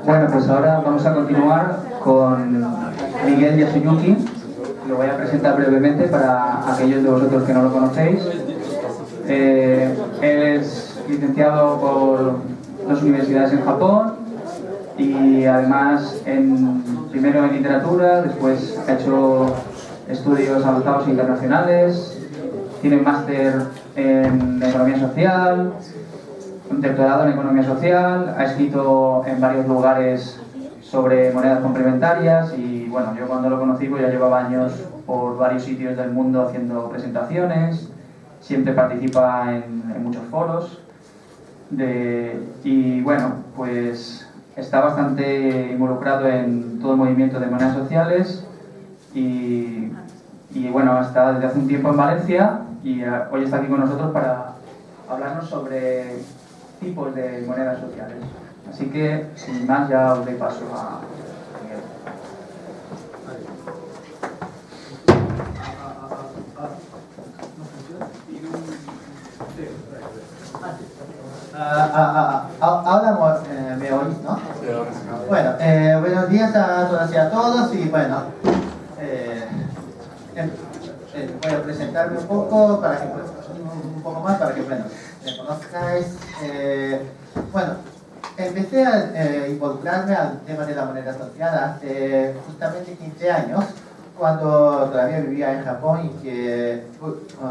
Bueno, pues ahora vamos a continuar con Miguel Yasuyuki. Lo voy a presentar brevemente para aquellos de vosotros que no lo conocéis. Él es licenciado por dos universidades en Japón y además primero en literatura, después ha hecho estudios avanzados internacionales, tiene un máster en economía social, un doctorado en economía social, ha escrito en varios lugares sobre monedas complementarias y bueno, yo cuando lo conocí pues ya llevaba años por varios sitios del mundo haciendo presentaciones, siempre participa en muchos foros y bueno, pues está bastante involucrado en todo el movimiento de monedas sociales y bueno, está desde hace un tiempo en Valencia y hoy está aquí con nosotros para hablarnos sobre tipos de monedas sociales. Así que, sin más, ya os doy paso a Miguel. Ahora me oís, ¿no? Bueno, buenos días a todas y a todos y bueno, voy a presentarme un poco para que bueno, me conozcáis. Bueno, empecé a involucrarme al tema de la moneda social hace justamente 15 años, cuando todavía vivía en Japón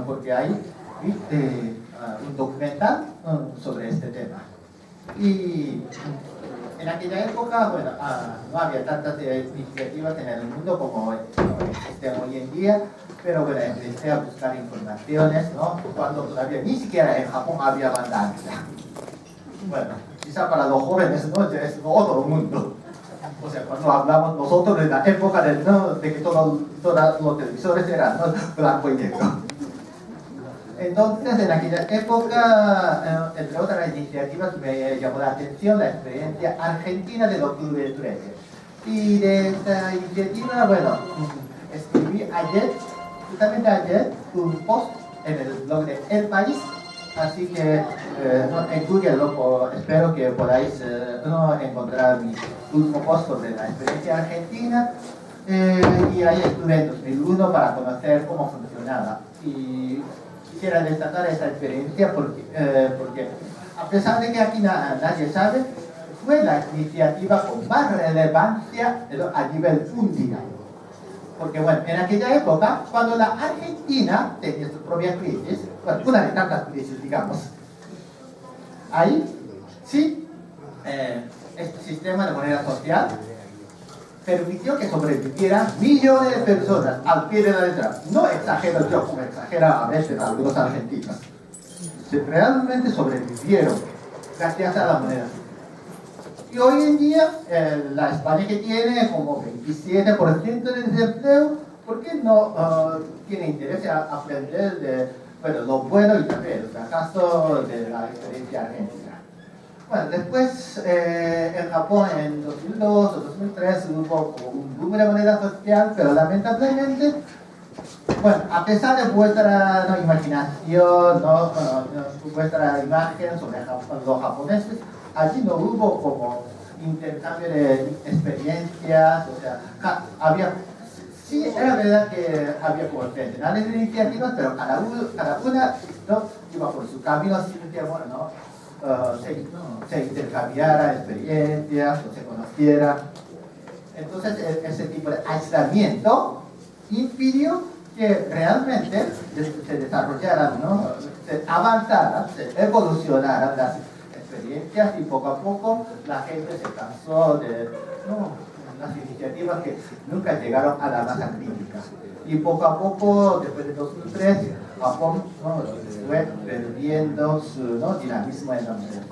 porque ahí viste un documental sobre este tema. Y en aquella época, bueno, no había tantas iniciativas en el mundo como existen hoy en día, pero bueno, empecé a buscar informaciones, ¿no? Cuando todavía ni siquiera en Japón había banda ancha. Bueno, quizá para los jóvenes, ¿no? Es otro mundo. O sea, cuando hablamos nosotros de la época de que todos los televisores eran, ¿no?, blanco y negro. Entonces, en aquella época, entre otras iniciativas, me llamó la atención la experiencia argentina de los clubes de trueque. Y de esta iniciativa, bueno, escribí justamente ayer, un post en el blog de El País, así que en Google espero que podáis encontrar mi último post sobre la experiencia argentina. Y ahí estuve en 2001 para conocer cómo funcionaba. Y quisiera destacar esta experiencia porque a pesar de que aquí nadie sabe, fue la iniciativa con más relevancia a nivel mundial. Porque bueno, en aquella época, cuando la Argentina tenía su propia crisis, bueno, una de tantas crisis, digamos, ahí sí, este sistema de moneda social permitió que sobrevivieran millones de personas al pie de la letra. No exagero yo, como exagera a veces algunos argentinos. Realmente sobrevivieron gracias a la moneda. Y hoy en día, la España que tiene como 27% de desempleo, ¿por qué no tiene interés en aprender de lo bueno y también el fracaso de la experiencia argentina? Bueno, después en Japón en 2002 o 2003 hubo como un boom de moneda social, pero lamentablemente, bueno, a pesar de vuestra imaginación, vuestra imagen sobre los japoneses, allí no hubo como intercambio de experiencias, o sea, sí, era verdad que había como centenares de iniciativas, pero cada una iba por su camino sin que, bueno, se intercambiara experiencias o se conociera. Entonces, ese tipo de aislamiento impidió que realmente se desarrollaran, se avanzaran, se evolucionaran las experiencias y poco a poco la gente se cansó de las iniciativas que nunca llegaron a la masa crítica. Y poco a poco, después de 2003, Japón fue perdiendo su dinamismo en la moneda.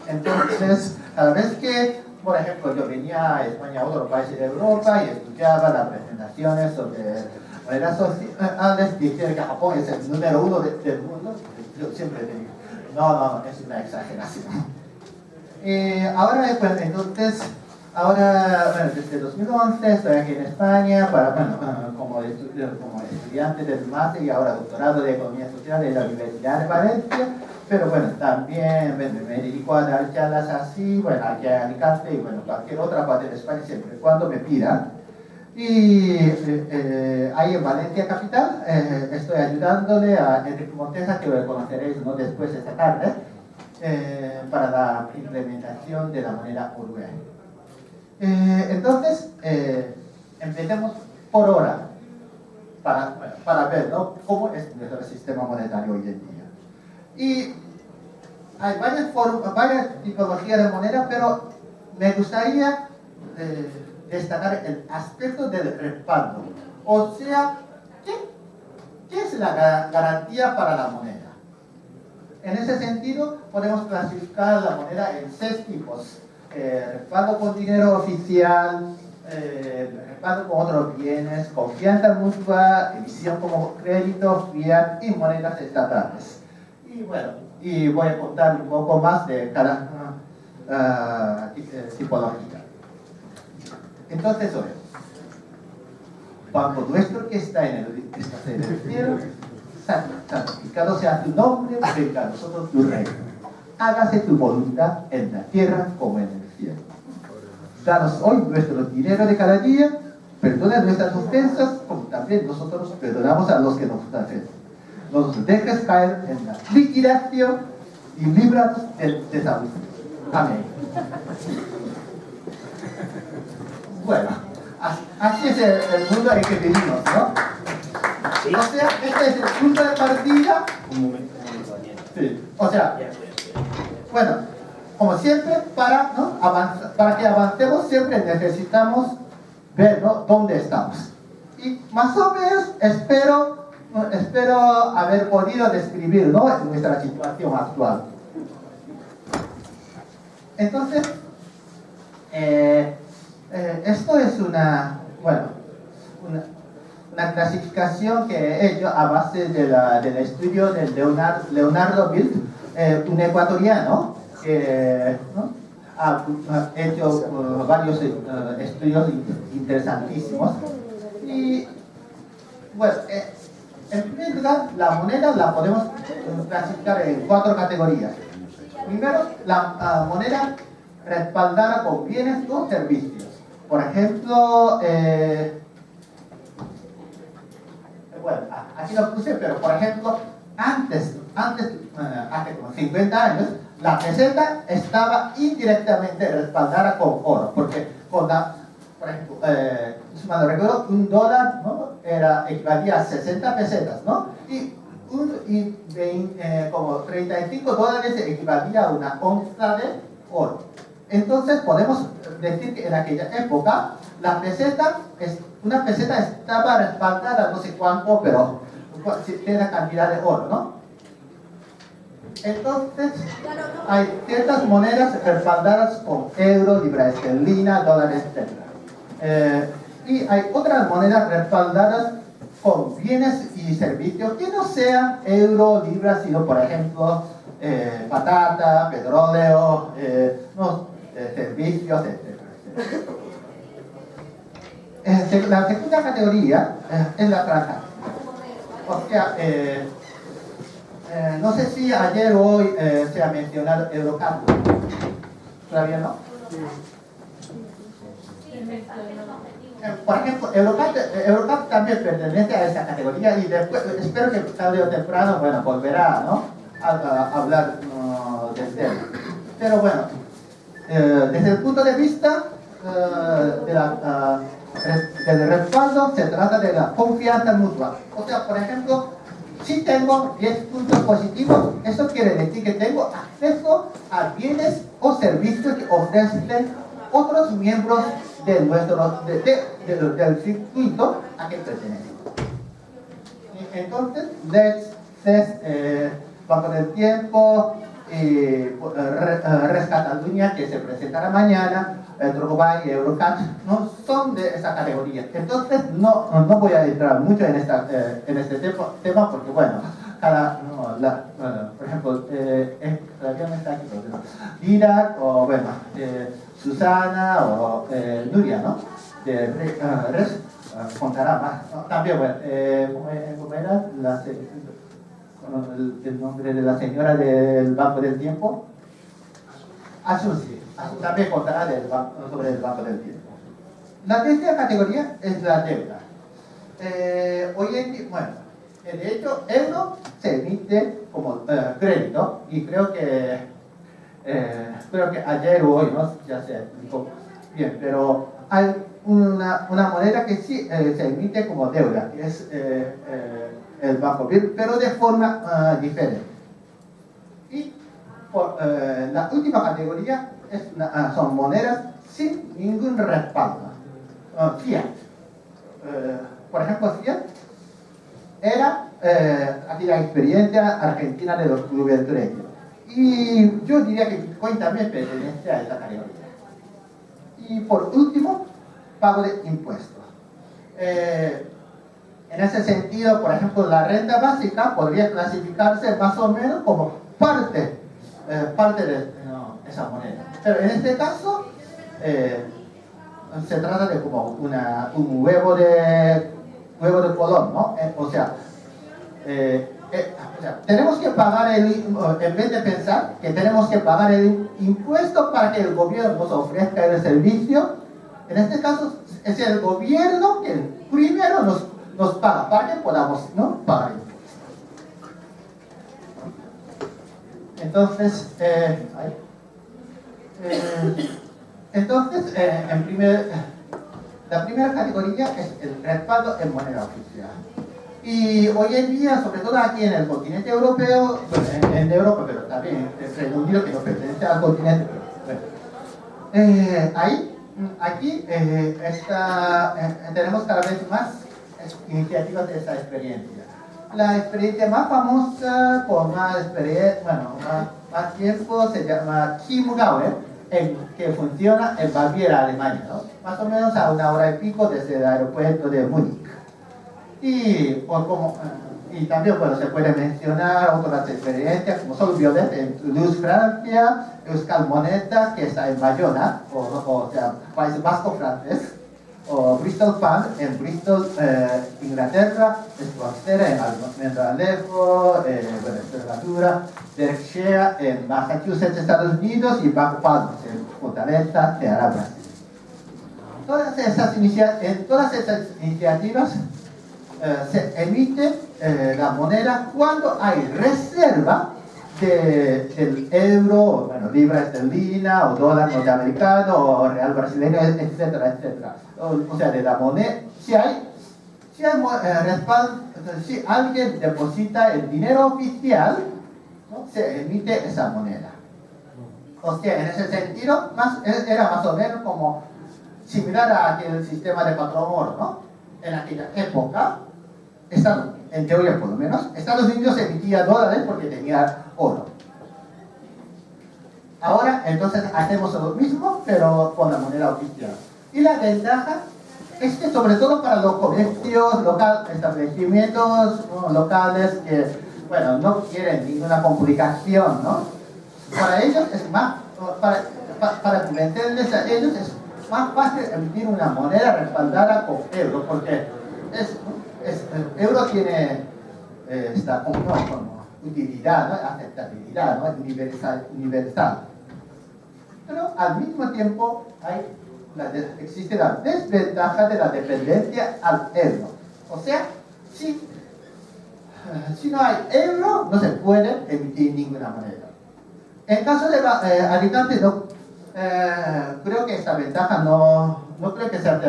Entonces, cada vez que, por ejemplo, yo venía a España, a otro país de Europa, y escuchaba las presentaciones sobre monedas sociales, decían que Japón es el número 1 del mundo, yo siempre digo, no, es una exageración. Ahora, pues, entonces, ahora, bueno, desde 2011 estoy aquí en España como estudiante del máster y ahora doctorado de Economía Social en la Universidad de Valencia. Pero bueno, también me dedico a dar charlas así, bueno, aquí en Alicante y bueno, cualquier otra parte de España siempre y cuando me pidan. Y ahí en Valencia Capital estoy ayudándole a Enrique Montesa, que lo conoceréis, ¿no?, después esta tarde, para la implementación de la moneda uruguaya. Entonces, empecemos por hora, para ver, ¿no?, cómo es nuestro sistema monetario hoy en día. Y hay varias tipologías de moneda, pero me gustaría destacar el aspecto del respaldo. O sea, ¿qué es la garantía para la moneda? En ese sentido, podemos clasificar la moneda en 6 tipos. Respaldo con dinero oficial, respaldo con otros bienes, confianza mutua, emisión como crédito, fiat y monedas estatales. Y bueno, y voy a contar un poco más de cada tipología. Entonces, hoy, Banco nuestro que está en el cielo, santificado sea tu nombre, venga a nosotros tu reino. Hágase tu voluntad en la tierra como en el cielo. Danos hoy nuestro dinero de cada día, perdona nuestras ofensas, como también nosotros perdonamos a los que nos ofenden. No nos dejes caer en la liquidación y líbranos del desahucio. Amén. Bueno, así es el mundo en el que vivimos, ¿no? ¿Sí? O sea, este es el punto de partida. Un momento. Sí. O sea, bueno, como siempre, para que avancemos siempre necesitamos ver, ¿no?, dónde estamos. Y más o menos espero haber podido describir, ¿no?, nuestra situación actual. Entonces, esto es una clasificación que he hecho a base del estudio de Leonardo Bilt, un ecuatoriano que, ¿no?, ha hecho varios estudios interesantísimos. Y bueno, en primer lugar, la moneda la podemos clasificar en 4 categorías. Primero, la moneda respaldada con bienes o servicios. Por ejemplo, bueno, aquí lo puse, pero por ejemplo, hace como 50 años, la peseta estaba indirectamente respaldada con oro, porque por ejemplo, si mal no recuerdo, un dólar, ¿no?, equivalía a 60 pesetas, ¿no? Y como 35 dólares equivalía a una onza de oro. Entonces podemos decir que en aquella época una peseta estaba respaldada no sé cuánto, pero cierta cantidad de oro, ¿no? Entonces hay ciertas monedas respaldadas con euro, libra esterlina, dólares, etc. Y hay otras monedas respaldadas con bienes y servicios que no sean euro, libra, sino por ejemplo patata, petróleo, servicios, etc. La segunda categoría es la transacción. O sea, no sé si ayer o hoy se ha mencionado Eurocat. ¿Todavía no? Por ejemplo, Eurocat también pertenece a esta categoría y después, espero que tarde o temprano, bueno, volverá, ¿no?, a hablar del tema. Pero bueno, desde el punto de vista del respaldo, se trata de la confianza mutua. O sea, por ejemplo, si tengo 10 puntos positivos, eso quiere decir que tengo acceso a bienes o servicios que ofrecen otros miembros del circuito a que pertenecemos. Entonces, con el tiempo, Res Cataluña, que se presentará mañana, Drogba y Eurocat, no son de esa categoría. Entonces, no voy a entrar mucho en este tema porque, bueno, por ejemplo, todavía no está aquí, pero Dirac, o bueno, Susana, o Nuria, ¿no? De Res, contará más. ¿No? También, bueno, ¿cómo era el nombre de la señora del Banco del Tiempo? Asun, sí. Asun también contará sobre el Banco del Tiempo. La tercera categoría es la deuda. Hoy en día, bueno, de hecho, euro se emite como crédito y creo que ayer o hoy, ¿no? Ya se explicó bien, pero hay una moneda que sí se emite como deuda, que es el Banco, pero de forma diferente. Y la última categoría son monedas sin ningún respaldo. Fiat. Por ejemplo, Fiat era aquí la experiencia argentina de los clubes de crédito. Y yo diría que Bitcoin también pertenece a esa categoría. Y por último, pago de impuestos. En ese sentido, por ejemplo, la renta básica podría clasificarse más o menos como parte de esa moneda. Pero en este caso, se trata de como un huevo de color, ¿no? O sea, tenemos que pagar en vez de pensar que tenemos que pagar el impuesto para que el gobierno nos ofrezca el servicio, en este caso es el gobierno que primero nos paga para que podamos, ¿no?, pagar impuestos. Entonces, la primera categoría es el respaldo en moneda oficial. Y hoy en día, sobre todo aquí en el continente europeo, bueno, en Europa, pero también en el Reino Unido, que no pertenece al continente, pero, bueno, aquí tenemos cada vez más iniciativas de esta experiencia. La experiencia más famosa, con más tiempo, se llama Chiemgauer, que funciona en Baviera, Alemania, ¿no? Más o menos a 1 hora y pico desde el aeropuerto de Múnich. Y también, bueno, se puede mencionar otras experiencias como Sol Violet en Toulouse, Francia, Euskal Moneta, que está en Bayona, o sea, País Vasco francés, o Bristol Pound en Bristol, Inglaterra, Escocera en Almendralejo, Extremadura, Berkshire en Massachusetts, Estados Unidos, y Banco Palmas en Fortaleza, Ceará, Brasil. En todas esas iniciativas se emite la moneda cuando hay reserva del euro, bueno, libra esterlina, o dólar norteamericano, o real brasileño, etcétera, etcétera. O sea, de la moneda, si hay respaldo, si alguien deposita el dinero oficial, ¿no?, se emite esa moneda. O sea, en ese sentido, era más o menos como similar a aquel sistema de patrón oro, ¿no? En aquella época, en teoría por lo menos, Estados Unidos emitía dólares porque tenía oro. Ahora, entonces, hacemos lo mismo, pero con la moneda oficial. Y la ventaja es que, sobre todo para los comercios locales, establecimientos, ¿no?, locales que, bueno, no quieren ninguna complicación, ¿no? Para ellos es más, para convencerles a ellos es más fácil emitir una moneda respaldada con euro, porque el euro tiene esta como utilidad, ¿no?, aceptabilidad, ¿no?, universal. Pero al mismo tiempo existe la desventaja de la dependencia al euro. O sea, si no hay euro, no se puede emitir ninguna moneda. En caso de Alicante, creo que esta ventaja no creo que sea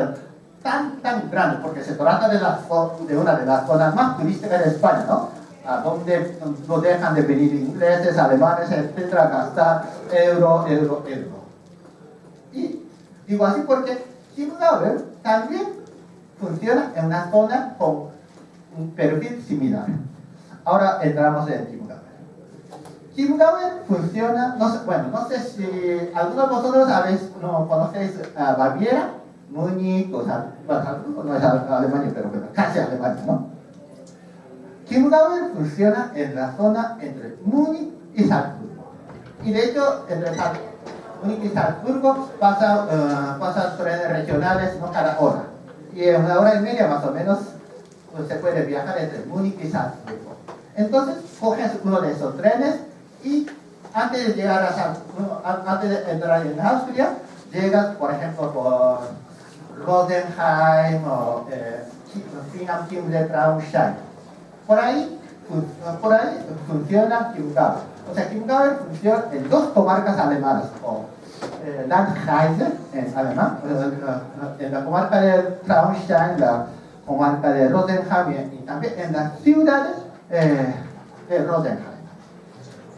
tan grande, porque se trata de una de las zonas más turísticas de España, ¿no?, a donde no dejan de venir ingleses, alemanes, etcétera, a gastar euro. Y digo así porque Chiemgauer también funciona en una zona con un perfil similar. Ahora entramos en Chiemgauer. Chiemgauer funciona, no sé si algunos de vosotros conocéis a Baviera, Múnich, o sea, no es Alemania, pero casi Alemania, ¿no? Chiemgauer funciona en la zona entre Múnich y Salzburgo. Y de hecho, entre Múnich y Salzburgo pasan trenes regionales, ¿no?, cada hora. Y en 1 hora y media más o menos pues, se puede viajar entre Múnich y Salzburgo. Entonces, coges uno de esos trenes y antes de llegar a Salzburgo, antes de entrar en Austria, llegas, por ejemplo, por Rosenheim o Finham, Chiemsee, Traunstein. Por ahí funciona Chiemgau. O sea, Chiemgau funciona en 2 comarcas alemanas, o Landkreise en alemán, en la comarca de Traunstein, la comarca de Rosenheim y también en las ciudades de Rosenheim.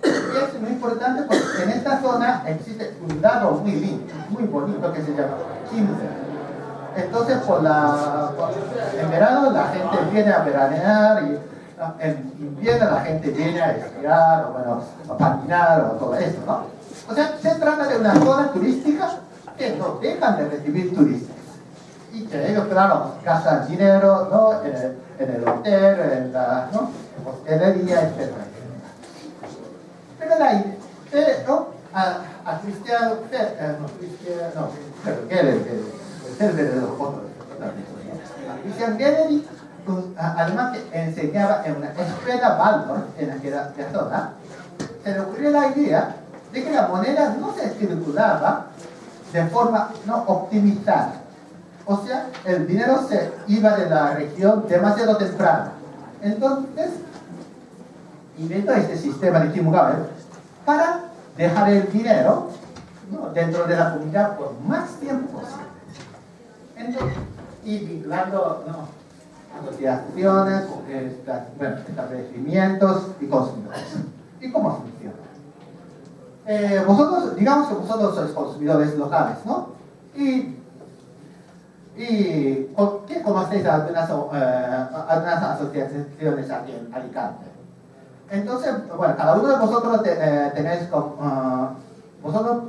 Y es muy importante porque en esta zona existe un lago muy lindo, muy bonito que se llama Chiemsee. Entonces, en verano la gente viene a veranear y en invierno la gente viene a esquiar o bueno, a patinar o todo eso, ¿no? O sea, se trata de una zona turística que no dejan de recibir turistas. Y que ellos, claro, gastan dinero, ¿no?, en el hotel, en la, ¿no?, hostelería, etc. Pero a Christian Gedery, además que enseñaba en una escuela Waldorf en aquella zona, se le ocurrió la idea de que la moneda no se circulaba de forma no optimizada. O sea, el dinero se iba de la región demasiado temprano. Entonces, inventó este sistema de Chiemgau para dejar el dinero, ¿no?, dentro de la comunidad por más tiempo posible. Entonces, y vinculando, ¿no?, asociaciones, establecimientos y consumidores. ¿Y cómo funciona? Digamos que vosotros sois consumidores locales, ¿no? Y ¿qué conocéis algunas asociaciones aquí en Alicante? Entonces, bueno, cada uno de vosotros tenéis vosotros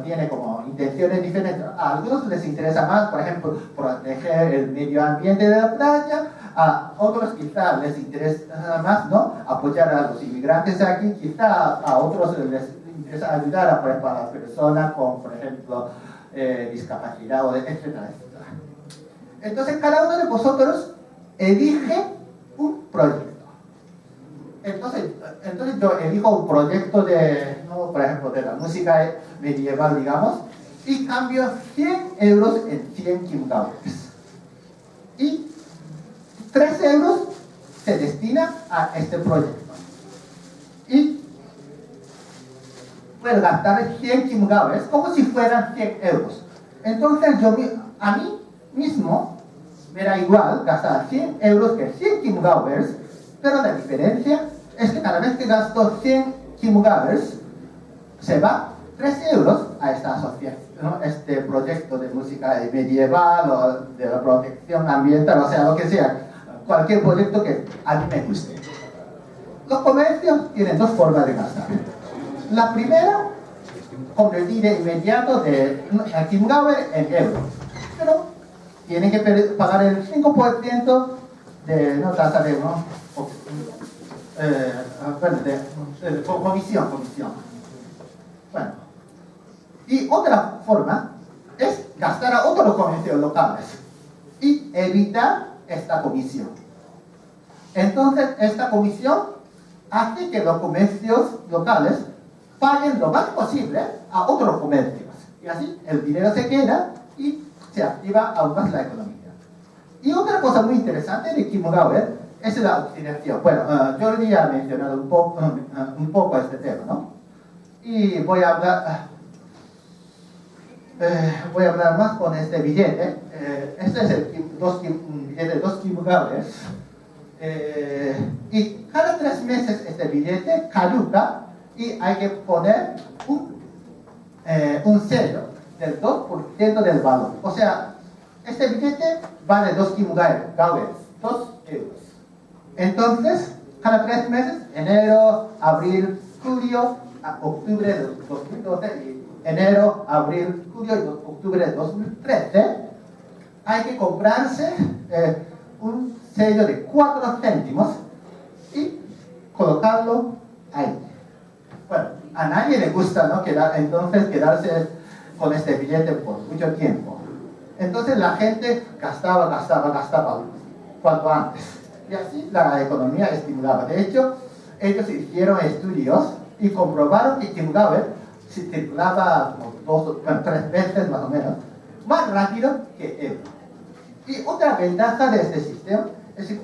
tiene como intenciones diferentes. A algunos les interesa más, por ejemplo, proteger el medio ambiente de la playa. A otros quizás les interesa más, ¿no?, apoyar a los inmigrantes aquí. Quizás a otros les interesa ayudar a, por ejemplo, a las personas con, por ejemplo, discapacidad, o etcétera, etcétera. Entonces, cada uno de vosotros elige un proyecto. Entonces yo elijo un proyecto de, ¿no?, por ejemplo, de la música medieval, digamos, y cambio 100 euros en 100 Chiemgau. Y 3 euros se destina a este proyecto. Y puedo gastar 100 Chiemgau como si fueran 100 euros. Entonces a mí mismo me da igual gastar 100 euros que 100 Chiemgau, pero la diferencia es que cada vez que gasto 100 Chiemgau se va 3 euros a esta asociación, ¿no?, este proyecto de música medieval o de la protección ambiental, o sea, lo que sea, cualquier proyecto que a mí me guste. Los comercios tienen 2 formas de gastar. La primera, convertir de inmediato de Chiemgau en euros, pero tienen que pagar el 5% de tasa de comisión. Bueno, y otra forma es gastar a otros comercios locales y evitar esta comisión. Entonces, esta comisión hace que los comercios locales paguen lo más posible a otros comercios. Y así el dinero se queda y se activa aún más la economía. Y otra cosa muy interesante de Chiemgau es la oxidación. Bueno, Jordi ha mencionado un poco este tema, ¿no? Y voy a hablar más con este billete. Este es el billete de 2 Chiemgau. Y cada 3 meses este billete caduca y hay que poner un sello del 2% del valor. O sea, este billete vale 2 Chiemgau, 2 euros. Entonces, cada 3 meses, enero, abril, julio, octubre de 2012, y enero, abril, julio y octubre de 2013, hay que comprarse un sello de 4 céntimos y colocarlo ahí. Bueno, a nadie le gusta, ¿no? Entonces quedarse con este billete por mucho tiempo. Entonces la gente gastaba cuanto antes. Y así la economía estimulaba. De hecho, ellos hicieron estudios y comprobaron que Kimgaber se circulaba como 3 veces más o menos, más rápido que él. Y otra ventaja de este sistema es que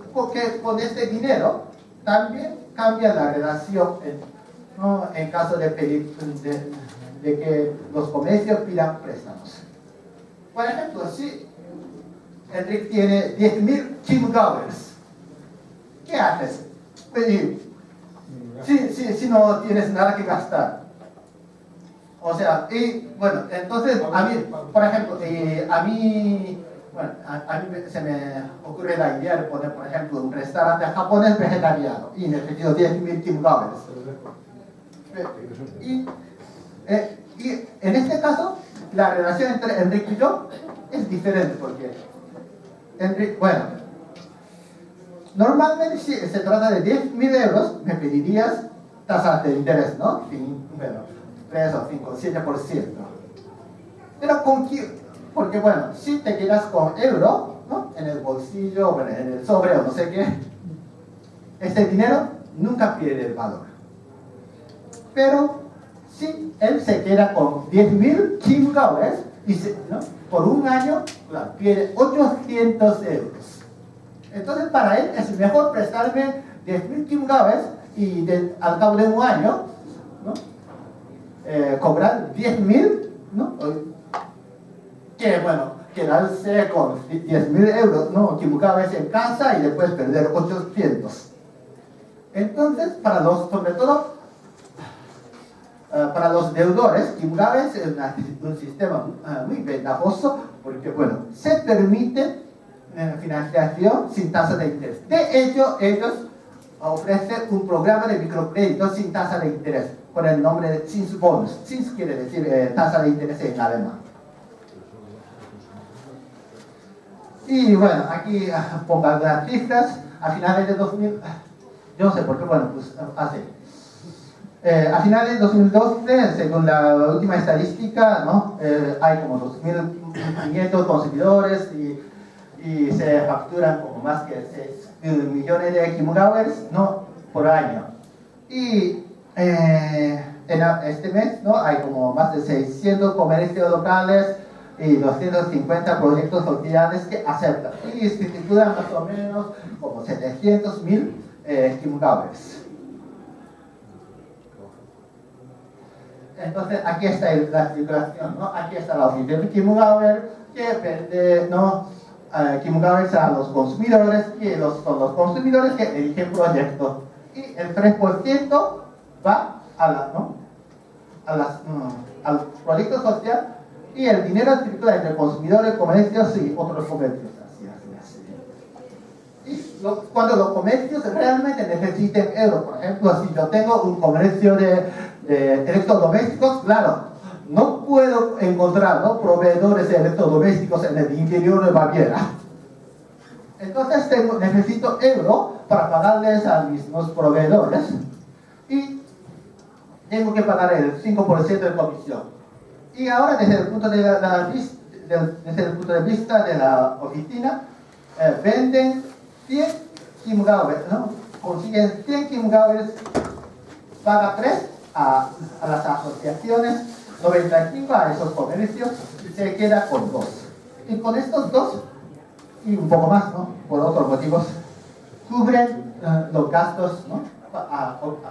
con este dinero también cambia la relación ¿no? En caso de que los comercios pidan préstamos. Por ejemplo, si Enrique tiene 10.000 Kimgabers, ¿qué haces? Pedir. Si no tienes nada que gastar. O sea, y bueno, entonces a mí, por ejemplo, a mí se me ocurre la idea de poner, por ejemplo, un restaurante japonés vegetariano y necesito 10.000 Kimgabers. Y en este caso, la relación entre Enrique y yo es diferente porque Enrique, bueno, normalmente si se trata de 10.000 euros, me pedirías tasas de interés, ¿no? Bueno, 3 o 5, 7%. Pero porque bueno, si te quedas con euro, ¿no? En el bolsillo, bueno, en el sobre o no sé qué, este dinero nunca pierde el valor. Pero si él se queda con 10.000 Kimgabers y ¿no? por un año pierde 800 euros. Entonces para él es mejor prestarme 10.000 Kimgabers y al cabo de un año, ¿no? Cobrar 10.000, ¿no? Que bueno, quedarse con 10.000 euros, ¿no? Kimgabers en casa y después perder 800. Entonces, sobre todo para los deudores, Kimgabers es un sistema muy ventajoso porque, bueno, se permite financiación sin tasa de interés. De hecho, ellos ofrecen un programa de microcrédito sin tasa de interés, con el nombre de Zinsbonus. Zins quiere decir tasa de interés en alemán. Y bueno, aquí pongo las cifras. A finales de 2000, yo no sé por qué, bueno, pues así. A finales de 2012, según la última estadística, ¿no? Hay como 2.500 consumidores y se facturan como más que 6 millones de Kimgabers, ¿no? Por año. Y en este mes, ¿no? Hay como más de 600 comercios locales y 250 proyectos sociales que aceptan. Y se circulan más o menos como 700.000 Kimgabers. Entonces, aquí está la circulación, ¿no? Aquí está la oficina de Kimgaber, que vende, ¿no? Kimgabers a los consumidores, que son los consumidores que eligen proyectos. Y el 3% va al proyecto social y el dinero circula entre consumidores, comercios y otros comercios. Y cuando los comercios realmente necesiten euros, por ejemplo, si yo tengo un comercio de electrodomésticos, claro, no puedo encontrar, ¿no? proveedores de electrodomésticos en el interior de Baviera. Entonces necesito euros para pagarles a mis proveedores y tengo que pagar el 5% de comisión. Y ahora desde el punto de vista de la oficina, venden 100 Kimgabers, ¿no? Consiguen 100 Kimgabers, paga 3 a las asociaciones, 95 a esos comercios y se queda con 2. Y con estos 2 y un poco más, ¿no? Por otros motivos, cubren los gastos, ¿no?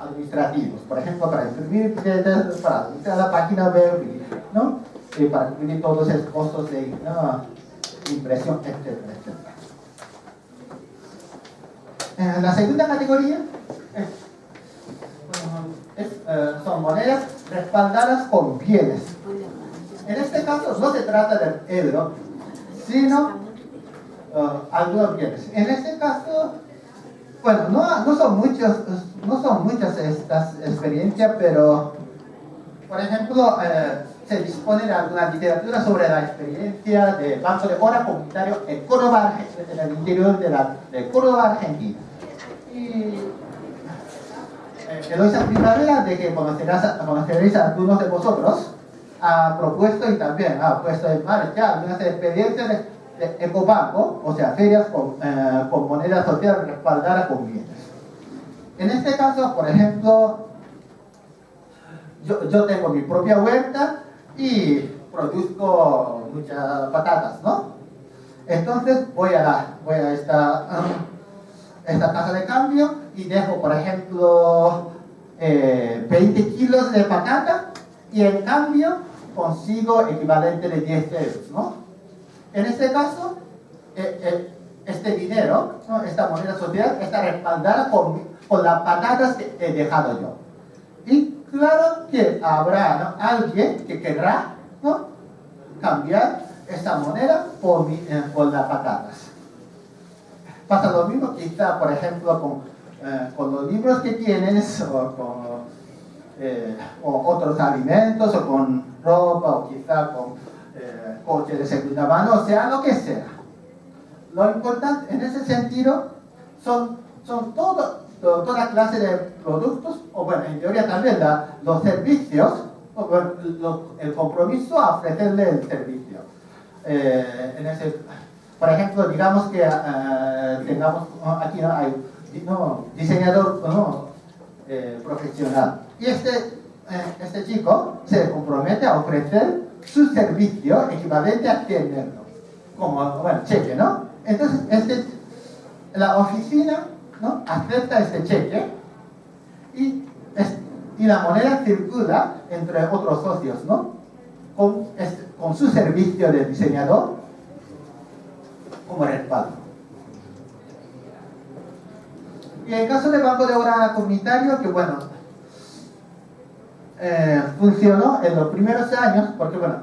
Administrativos, por ejemplo, para imprimir billetes, para administrar la página web, ¿no? Y para cubrir todos esos costos de impresión, etcétera, etcétera. La segunda categoría son monedas respaldadas con bienes. En este caso no se trata del euro, sino algunos bienes. En este caso, bueno, no son muchas estas experiencias, pero por ejemplo se dispone de alguna literatura sobre la experiencia del Banco de Obra Comunitario en Córdoba, en el interior de Córdoba, Argentina. Y Eloisa Primavera, de que conoceréis a algunos de vosotros, ha propuesto y también ha puesto en marcha algunas experiencias de ecobanco, o sea, ferias con moneda social respaldada con bienes. En este caso, por ejemplo, yo tengo mi propia huerta y produzco muchas patatas, ¿no? Entonces voy a esta casa de cambio y dejo, por ejemplo, 20 kilos de patata y en cambio consigo equivalente de 10 euros, ¿no? En este caso, este dinero, ¿no? Esta moneda social está respaldada con las patatas que he dejado yo. Y claro que habrá, ¿no?, alguien que querrá, ¿no?, cambiar esta moneda por las patatas. Pasa lo mismo quizá, por ejemplo, con los libros que tienes, o otros alimentos, o con ropa, o quizá con coche de segunda mano, o sea, lo que sea. Lo importante en ese sentido son toda clase de productos, o bueno, en teoría también los servicios, o bueno, el compromiso a ofrecerle el servicio. Por ejemplo, digamos que tengamos aquí, ¿no?, hay diseñador profesional, y este chico se compromete a ofrecer su servicio equivalente a 100 euros, como, bueno, cheque, ¿no? Entonces, la oficina, ¿no?, acepta este cheque y la moneda circula entre otros socios, ¿no?, con su servicio de diseñador como respaldo. Y en el caso del Banco de Obra Comunitario, que bueno, funcionó en los primeros años, porque bueno,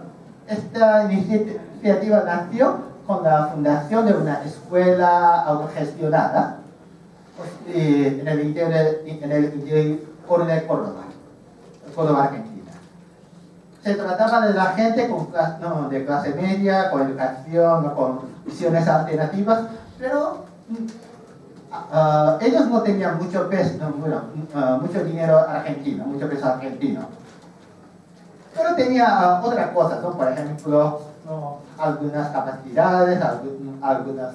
esta iniciativa nació con la fundación de una escuela autogestionada en el interior de Córdoba, Argentina. Se trataba de la gente de clase media, con educación, ¿no?, con visiones alternativas, pero ellos no tenían mucho peso, mucho dinero argentino, mucho peso argentino. Pero tenía otras cosas, ¿no? Por ejemplo, ¿no?, algunas capacidades, algunos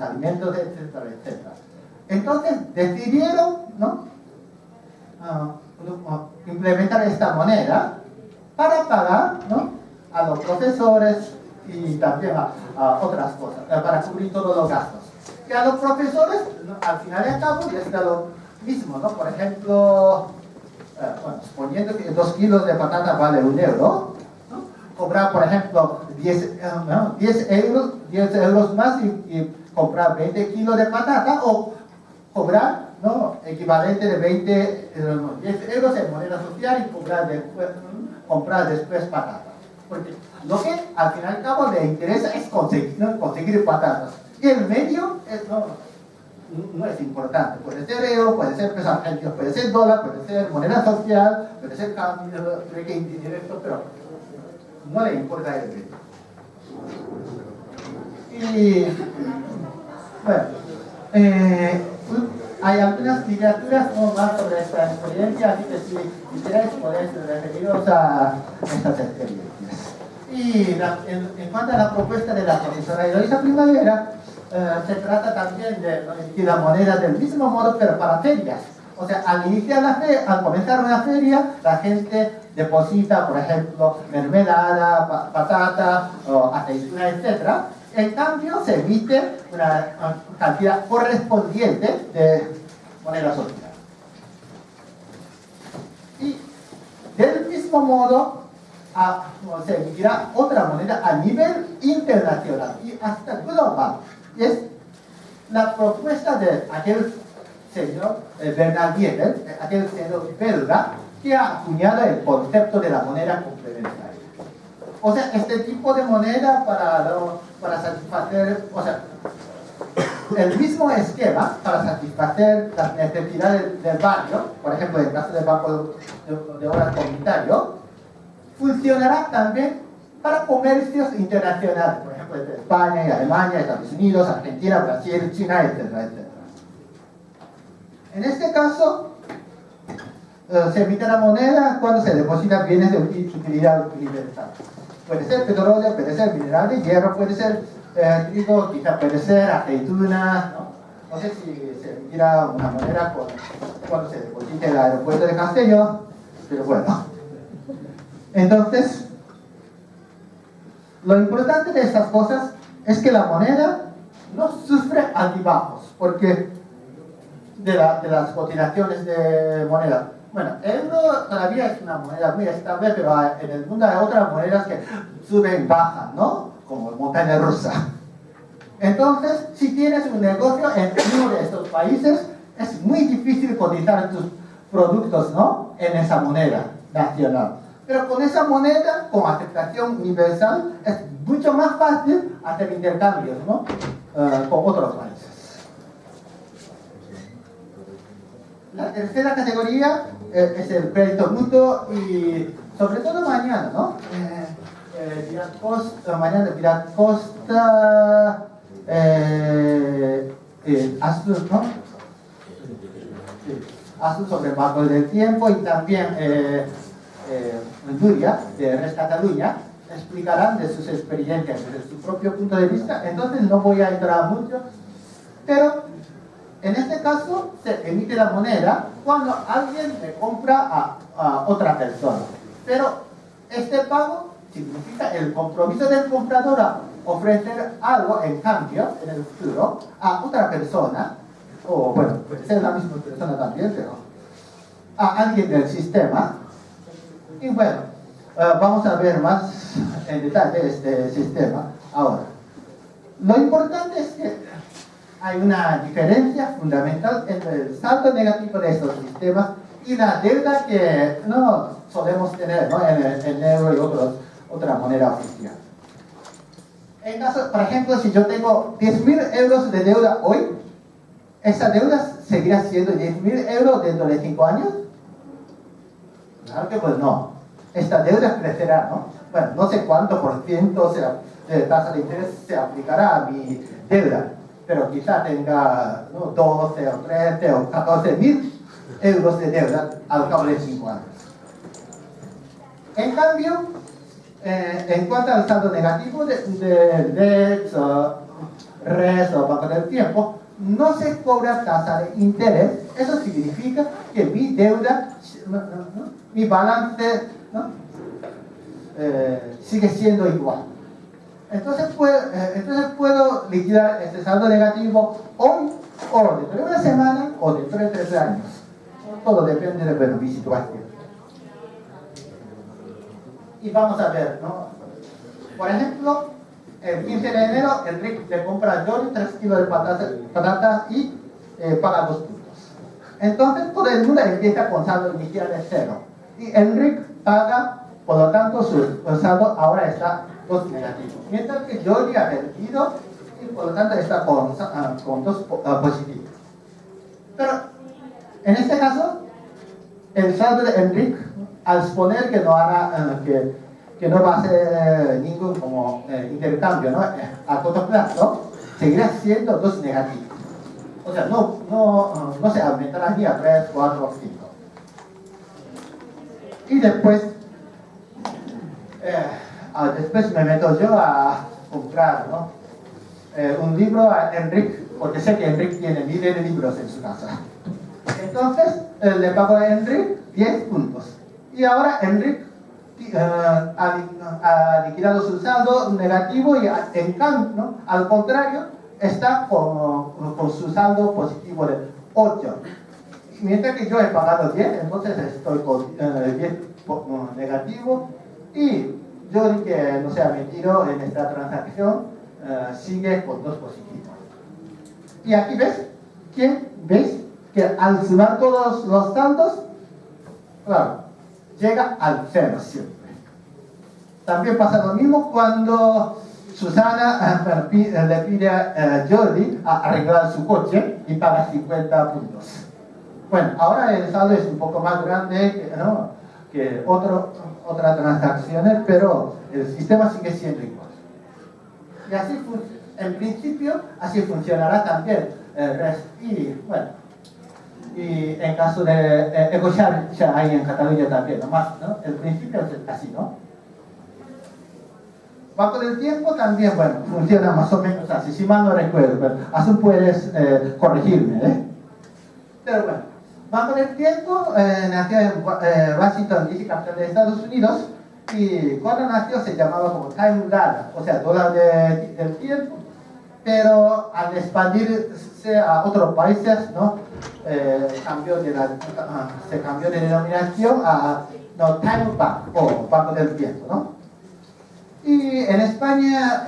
alimentos, etcétera, etcétera. Entonces decidieron, ¿no?, implementar esta moneda para pagar, ¿no?, a los profesores y también a otras cosas, para cubrir todos los gastos. Y a los profesores, ¿no?, al final y al cabo, les da lo mismo, ¿no? Por ejemplo, bueno, suponiendo que 2 kilos de patata vale 1 euro, ¿no?, cobrar, por ejemplo, 10 euros más y comprar 20 kilos de patata, o cobrar, ¿no?, equivalente de 10 euros en moneda social y comprar después patata. Porque lo que al fin y al cabo le interesa es conseguir patatas. Y el medio no es importante. Puede ser euro, puede ser peso argentino, puede ser dólar, puede ser moneda social, puede ser cambio indirecto, pero no le importa el medio. Y bueno, hay algunas literaturas más sobre esta experiencia, así que si quisierais podéis referiros a estas experiencias. Y en cuanto a la propuesta de la profesora Eloisa Primavera, se trata también de la moneda del mismo modo, pero para ferias. O sea, al comenzar una feria, la gente deposita, por ejemplo, mermelada, patata, o aceituna, etc. En cambio, se emite una cantidad correspondiente de moneda social. Y del mismo modo, se emitirá otra moneda a nivel internacional y hasta global. Y es la propuesta de aquel señor Bernard Liebel, aquel señor belga, que ha acuñado el concepto de la moneda complementaria. O sea, este tipo de moneda para satisfacer, o sea, el mismo esquema para satisfacer las necesidades del barrio, por ejemplo, en el caso del Banco de Obra Comunitario, funcionará también para comercios internacionales, por ejemplo, entre España y Alemania, Estados Unidos, Argentina, Brasil, China, etcétera, etcétera. En este caso, se emite la moneda cuando se deposita bienes de utilidad universal. Puede ser petróleo, puede ser minerales, hierro, puede ser trigo, quizá puede ser aceitunas, ¿no? No sé si se emitirá una moneda cuando se deposite el aeropuerto de Castellón, pero bueno. Entonces, lo importante de estas cosas es que la moneda no sufre altibajos, porque de las cotizaciones de moneda. Bueno, el euro todavía es una moneda muy estable, pero en el mundo hay otras monedas que suben y bajan, ¿no? Como montaña rusa. Entonces, si tienes un negocio en uno de estos países, es muy difícil cotizar tus productos, ¿no? En esa moneda nacional. Pero con esa moneda, con aceptación universal, es mucho más fácil hacer intercambios, ¿no? Con otros países. La tercera categoría es el crédito mutuo y sobre todo mañana, ¿no? Mañana Pilar Costa, Asus, ¿no? Sí. Asus sobre el Banco del Tiempo y también Nuria, de Res Cataluña, explicarán de sus experiencias desde su propio punto de vista, entonces no voy a entrar mucho, pero en este caso se emite la moneda cuando alguien le compra a otra persona, pero este pago significa el compromiso del comprador a ofrecer algo en cambio en el futuro a otra persona, o bueno, puede ser la misma persona también, pero a alguien del sistema. Y bueno, vamos a ver más en detalle este sistema ahora. Lo importante es que hay una diferencia fundamental entre el saldo negativo de estos sistemas y la deuda que no solemos tener, ¿no? en el euro y otra moneda oficial. En caso, por ejemplo, si yo tengo 10.000 euros de deuda hoy, ¿esa deuda seguirá siendo 10.000 euros dentro de 5 años? Claro que pues no. Esta deuda crecerá, ¿no? Bueno, no sé cuánto por ciento de tasa de interés se aplicará a mi deuda, pero quizá tenga, ¿no? 12 o 13 o 14.000 euros de deuda al cabo de 5 años. En cambio, en cuanto al saldo negativo de DEX, RES o Banco del Tiempo, no se cobra tasa de interés. Eso significa que mi deuda, mi balance, ¿no? Sigue siendo igual. Entonces puedo liquidar este saldo negativo hoy, o dentro de una semana, o dentro de 3 años. Todo depende de mi situación. Y vamos a ver, ¿no? Por ejemplo, el 15 de enero, Enrique le compra a Johnny 3 kilos de patatas y paga 2 puntos. Entonces todo el mundo empieza con saldo inicial de 0. Y Enrique paga, por lo tanto, su saldo ahora está 2 negativo. Mientras que Johnny ha vendido y por lo tanto está con 2 positivos. Pero en este caso, el saldo de Enrique, al suponer que no hará, que no va a hacer ningún como intercambio, ¿no? A corto plazo, seguirá siendo 2 negativos. O sea, no se aumentará ni a 3, 4 o 5. Y después me meto yo a comprar, ¿no? Un libro a Enrique, porque sé que Enrique tiene miles de libros en su casa. Entonces le pago a Enrique 10 puntos. Y ahora Enrique ha liquidado su saldo negativo y en cambio, ¿no? Al contrario, está con su saldo positivo de 8. Mientras que yo he pagado 10, entonces estoy con 10 negativo y yo que no se ha metido en esta transacción sigue con 2 positivos. Y aquí ves que al sumar todos los saldos, claro, llega al 0 siempre. También pasa lo mismo cuando Susana le pide a Jordi a arreglar su coche y paga 50 puntos. Bueno, ahora el saldo es un poco más grande, ¿no? Que otras transacciones, pero el sistema sigue siendo igual. Y así, en principio, así funcionará también el REST. Y bueno, Y en caso de Ecochar, ya hay en Cataluña también, nomás, ¿no? El principio es así, ¿no? Banco del Tiempo también, bueno, funciona más o menos así, si mal no recuerdo, pero así puedes corregirme, ¿eh? Pero bueno, Banco del Tiempo nació en Washington DC, capital de Estados Unidos, y cuando nació se llamaba como Time Dollar, o sea, dólar del tiempo, pero al expandirse a otros países, ¿no? Se cambió de denominación a Time Bank, o Banco del Tiempo, ¿no? Y en España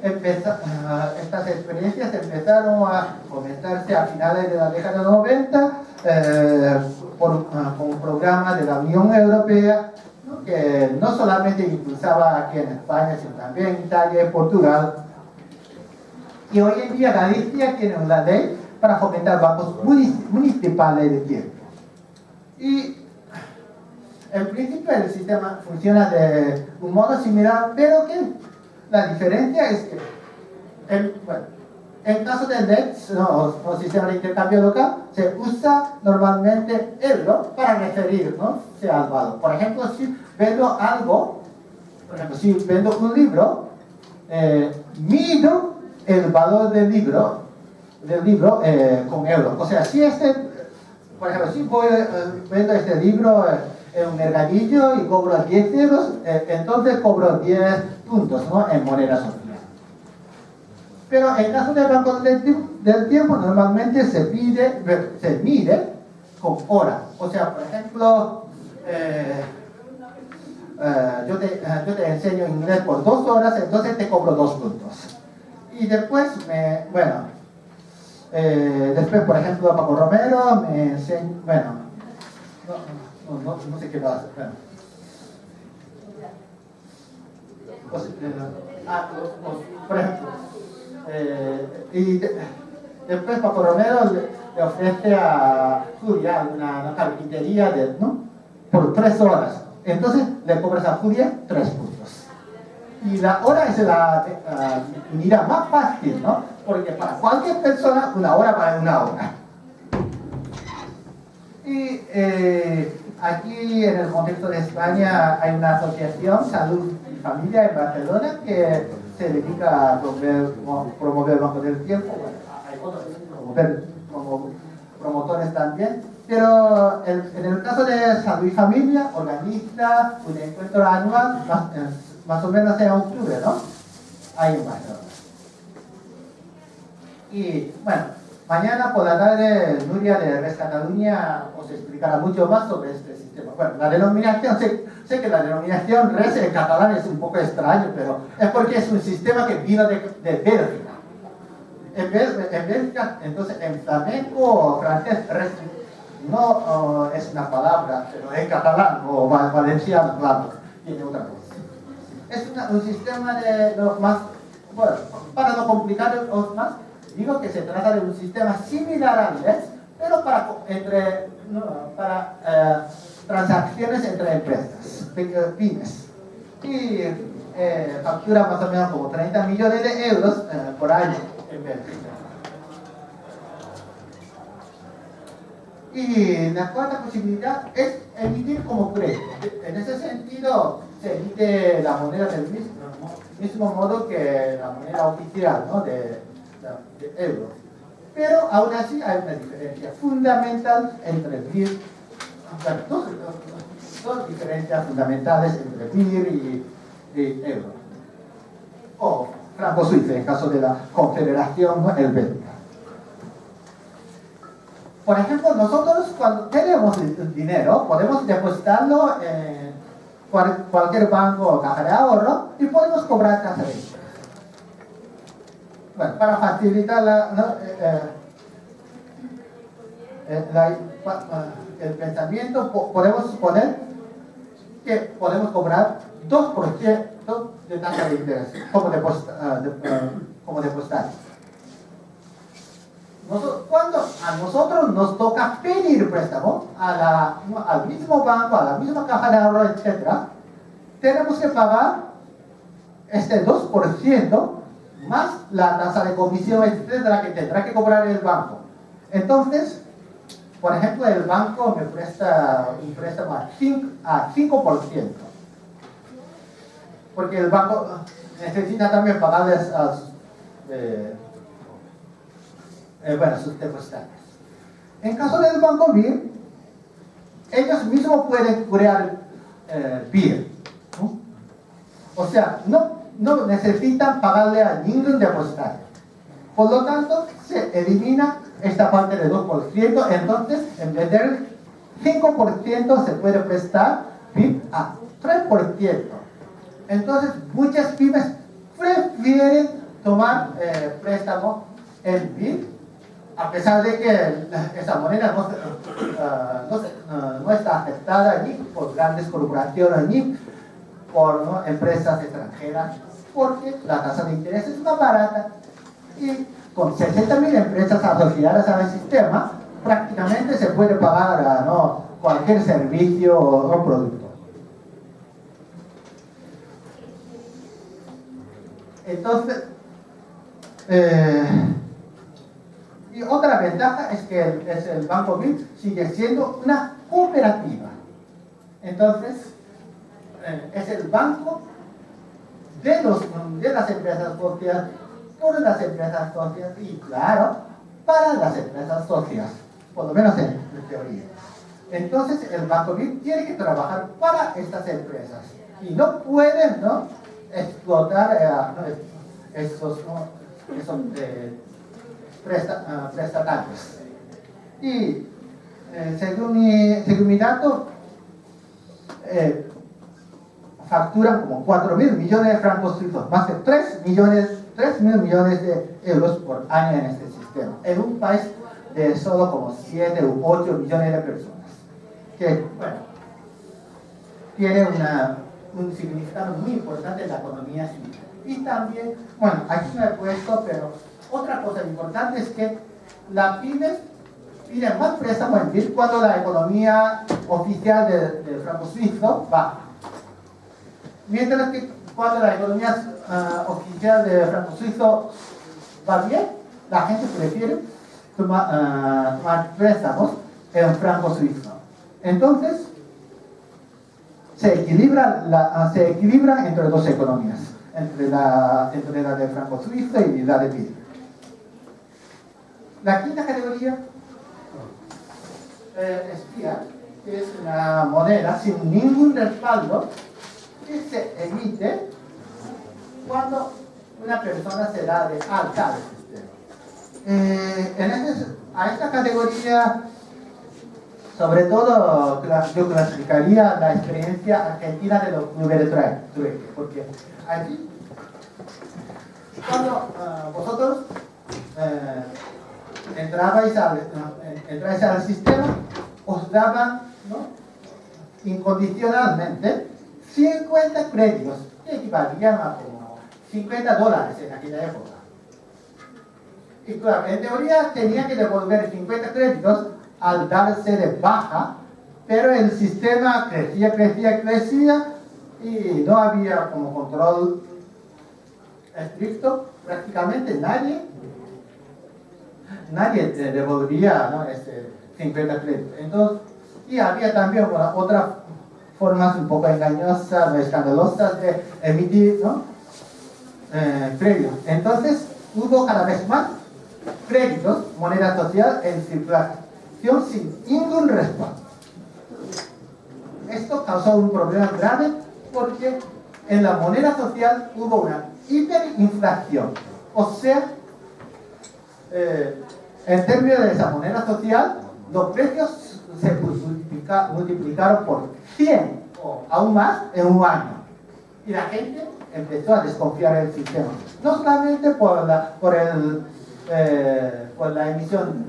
estas experiencias empezaron a comentarse a finales de la década 90 con un programa de la Unión Europea, ¿no? Que no solamente impulsaba aquí en España, sino también en Italia y Portugal. Y hoy en día Galicia tiene una ley para fomentar bancos municipales de tiempo. Y en principio el sistema funciona de un modo similar, pero que la diferencia es que en caso de NETS, o sistema de intercambio local, se usa normalmente euro para referir, ¿no? Sea al valor. Por ejemplo, si vendo algo, por ejemplo, si vendo un libro, mido el valor del libro con euros. O sea, si por ejemplo, si vendo este libro en un mercadillo y cobro 10 euros, entonces cobro 10 puntos, ¿no? En moneda social. Pero en caso del Banco del Tiempo normalmente se mide con horas. O sea, por ejemplo, yo te enseño inglés por 2 horas, entonces te cobro 2 puntos. Y después, después, por ejemplo, Paco Romero me enseña, no sé qué va a hacer. Bueno. Por ejemplo, después Paco Romero le ofrece a Julia una carpintería por 3 horas. Entonces le cobras a Julia 3 puntos. Y la hora es la unidad más fácil, ¿no? Porque para cualquier persona una hora vale una hora. Y aquí en el contexto de España hay una asociación, Salud y Familia en Barcelona, que se dedica a promover el Banco del Tiempo. Bueno, hay otros como promotores también. Pero en el caso de Salud y Familia, organiza un encuentro anual, más o menos en octubre, ¿no? Ahí en Barcelona. Y bueno, mañana por la tarde Nuria de Res Cataluña os explicará mucho más sobre este sistema. Bueno, la denominación, sé que la denominación Res en catalán es un poco extraño, pero es porque es un sistema que vino de Bélgica. En Bélgica, entonces en flamenco o francés, Res no es una palabra, pero en catalán o valenciano, claro, tiene otra cosa. Es un sistema bueno, para no complicaros más, digo que se trata de un sistema similar al NETS, pero para transacciones entre empresas, pymes. Y factura más o menos como 30 millones de euros por año en Bélgica. Y la cuarta posibilidad es emitir como crédito. En ese sentido, se emite la moneda del mismo modo que la moneda oficial, ¿no? de euro. Pero aún así hay una diferencia fundamental entre BIR, dos diferencias fundamentales entre BIR y euro. O franco suizo, en caso de la Confederación Helvética. Por ejemplo, nosotros cuando tenemos dinero, podemos depositarlo en cualquier banco o caja de ahorro y podemos cobrar tasa de interés. Bueno, para facilitar el pensamiento, podemos suponer que podemos cobrar 2% de tasa de interés como depositario. Cuando a nosotros nos toca pedir préstamo al mismo banco, a la misma caja de ahorro, etc., tenemos que pagar este 2% más la tasa de comisión, etcétera, que tendrá que cobrar el banco. Entonces, por ejemplo, el banco me presta un préstamo a 5%, porque el banco necesita también pagarles a sus depositarios. En caso del banco BIR, ellos mismos pueden crear BIR, ¿no? O sea, no necesitan pagarle a ningún depositario. Por lo tanto, se elimina esta parte del 2%, entonces en vez del 5% se puede prestar BIR a 3%. Entonces, muchas pymes prefieren tomar préstamos en BIR, a pesar de que esa moneda no está afectada ni por grandes corporaciones ni por empresas extranjeras, porque la tasa de interés es más barata y con 60.000 empresas asociadas al sistema prácticamente se puede pagar cualquier servicio o producto. Entonces, y otra ventaja es que el Banco BIR sigue siendo una cooperativa. Entonces, es el banco de las empresas socias, por las empresas socias y, claro, para las empresas socias, por lo menos en teoría. Entonces, el Banco BIR tiene que trabajar para estas empresas y no pueden explotar esos prestatarios. Y según mi dato, facturan como 4.000 millones de francos suizos, más de 3.000 millones de euros por año en este sistema, en un país de solo como 7 u 8 millones de personas, que, bueno, tiene un significado muy importante en la economía suiza. Y también, bueno, aquí me he puesto, pero otra cosa importante es que las pymes piden más préstamos en BIR cuando la economía oficial del franco suizo baja. Mientras que cuando la economía oficial del franco suizo va bien, la gente prefiere tomar préstamos en franco suizo. Entonces, se equilibran entre dos economías, entre la de franco suizo y la de BIR. La quinta categoría es fiat, que es una moneda sin ningún respaldo que se emite cuando una persona se da de alta del sistema. A esta categoría, sobre todo, yo clasificaría la experiencia argentina de los clubes de trueque, porque aquí, cuando vosotros entrabais al sistema, os daban, ¿no?, incondicionalmente 50 créditos, que equivalían a como $50 en aquella época. Y claro, en teoría tenía que devolver 50 créditos al darse de baja, pero el sistema crecía y no había como control estricto. Prácticamente nadie devolvía, ¿no?, 50 créditos. Entonces, y había también otras formas un poco engañosas o escandalosas de emitir, ¿no?, créditos. Entonces, hubo cada vez más créditos, moneda social en circulación sin ningún respaldo. Esto causó un problema grave porque en la moneda social hubo una hiperinflación. O sea, en términos de esa moneda social, los precios se multiplicaron por 100 o aún más en un año. Y la gente empezó a desconfiar del sistema. No solamente por la emisión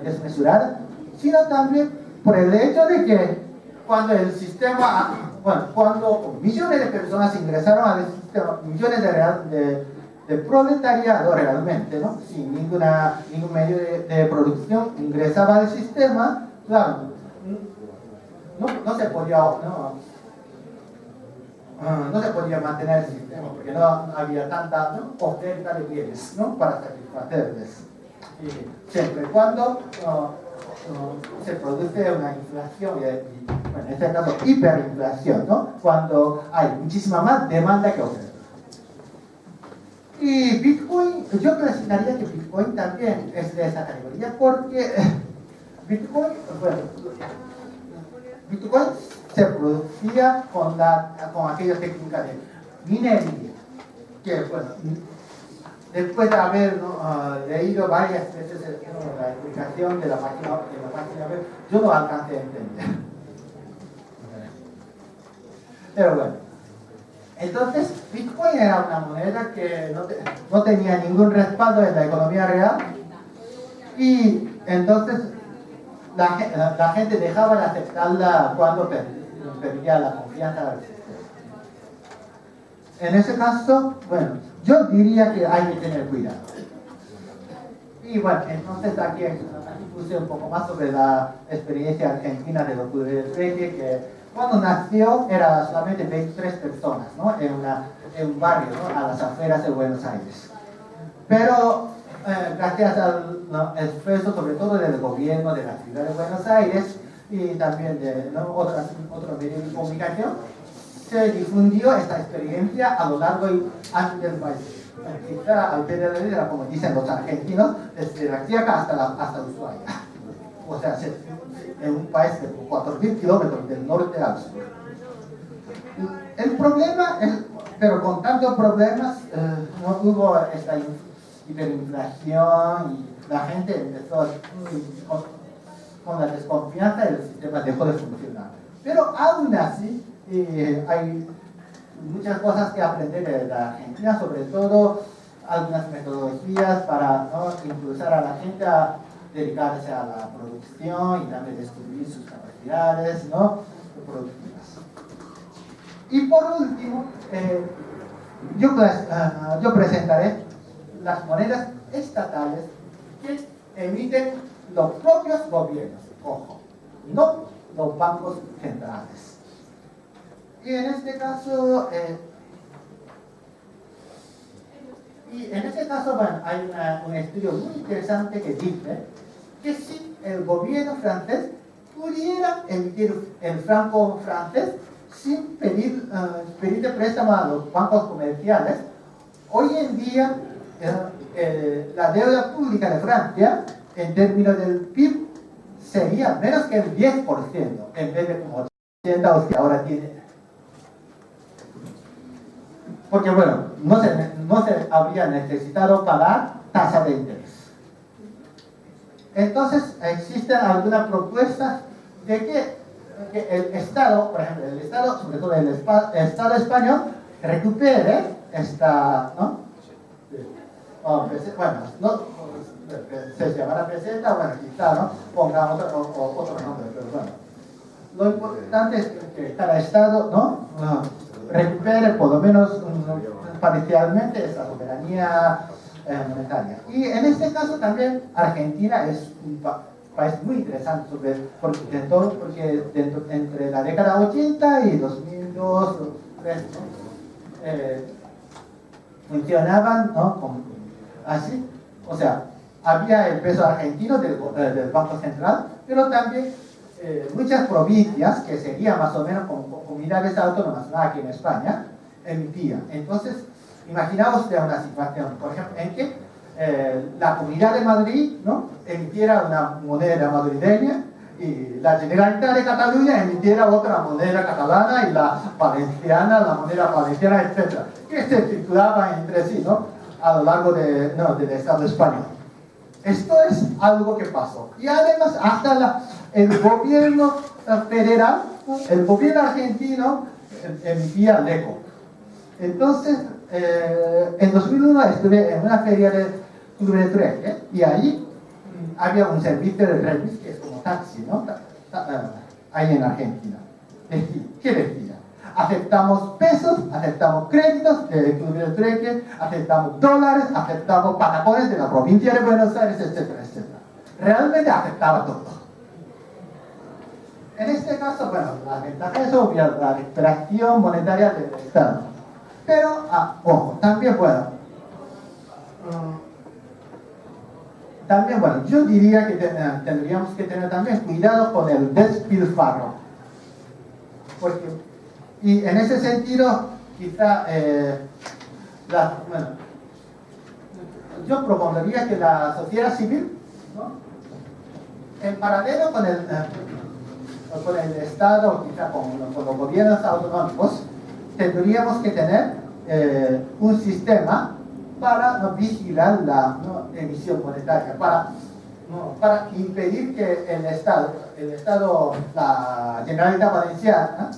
desmesurada, sino también por el hecho de que cuando el sistema, cuando millones de personas ingresaron al sistema, millones de proletariado realmente, ¿no?, sin ningún medio de producción, ingresaba al sistema, claro, no se podía mantener el sistema porque no había tanta, ¿no?, oferta de bienes, ¿no?, para satisfacerles. Y siempre y cuando se produce una inflación, bueno, en este caso hiperinflación, ¿no? Cuando hay muchísima más demanda que oferta. Y Bitcoin, yo consideraría que Bitcoin también es de esa categoría porque Bitcoin, bueno, Bitcoin se producía con aquella técnica de minería, que bueno, después de haber leído varias veces la explicación de la página web, yo no alcancé a entender. Pero bueno, entonces Bitcoin era una moneda que no tenía ningún respaldo en la economía real y entonces la gente dejaba de aceptarla cuando perdía la confianza del sistema. En ese caso, bueno, yo diría que hay que tener cuidado. Y bueno, entonces aquí puse un poco más sobre la experiencia argentina de octubre del 13, que cuando nació era solamente 23 personas, ¿no? En un barrio, ¿no? A las afueras de Buenos Aires. Pero gracias al esfuerzo sobre todo del gobierno de la ciudad de Buenos Aires y también de otros medios de comunicación, se difundió esta experiencia a lo largo y ancho del país. Quizá al pie de la letra, como dicen los argentinos, desde la Quiaca hasta Ushuaia. O sea, en un país de 4.000 kilómetros del norte al sur. El problema es, pero con tantos problemas, no hubo esta hiperinflación y la gente empezó con la desconfianza y el sistema dejó de funcionar. Pero aún así, hay muchas cosas que aprender de la Argentina, sobre todo algunas metodologías para impulsar a la gente a dedicarse a la producción y también descubrir sus capacidades productivas. Y por último, yo presentaré las monedas estatales que emiten los propios gobiernos, ojo, no los bancos centrales. Y en este caso, bueno, hay un estudio muy interesante que dice que si el gobierno francés pudiera emitir el franco francés sin pedir de préstamo a los bancos comerciales, hoy en día la deuda pública de Francia, en términos del PIB, sería menos que el 10%, en vez de como 80% o que ahora tiene. Porque bueno, no se habría necesitado pagar tasa de interés. Entonces, existen algunas propuestas de que el Estado, por ejemplo, el Estado, sobre todo el Estado español, recupere esta, se llamará peseta, bueno, quizá, ponga otro nombre, pero bueno. Lo importante es que cada Estado, recupere por lo menos parcialmente esa soberanía monetaria. Y en este caso también Argentina es un país muy interesante, porque entre la década 80 y 2002 funcionaban así, o sea, había el peso argentino del Banco Central, pero también muchas provincias, que serían más o menos como comunidades autónomas aquí en España, emitían. Entonces, imaginaos de una situación, por ejemplo, en que la Comunidad de Madrid emitiera una moneda madrileña y la Generalitat de Cataluña emitiera otra moneda catalana y la valenciana, la moneda valenciana, etc. Que se circulaban entre sí, a lo largo del Estado español. Esto es algo que pasó. Y además, hasta el gobierno federal, el gobierno argentino emitía LECO. Entonces, en 2001 estuve en una feria de Club de Trueque y ahí había un servicio de remis que es como taxi, ahí en Argentina. ¿Qué decía? Aceptamos pesos, aceptamos créditos del Club de Trueque, aceptamos dólares, aceptamos patacones de la provincia de Buenos Aires, etcétera, etcétera. Realmente aceptaba todo. En este caso, bueno, la ventaja es obvia, la recuperación monetaria del Estado. Pero, ojo, también, bueno, también, bueno, yo diría que tendríamos que tener también cuidado con el despilfarro. Y en ese sentido, quizá, bueno, yo propondría que la sociedad civil, ¿no?, en paralelo con el Estado, quizá con los gobiernos autonómicos, tendríamos que tener un sistema para vigilar la emisión monetaria, para impedir que el Estado, la Generalitat Valenciana,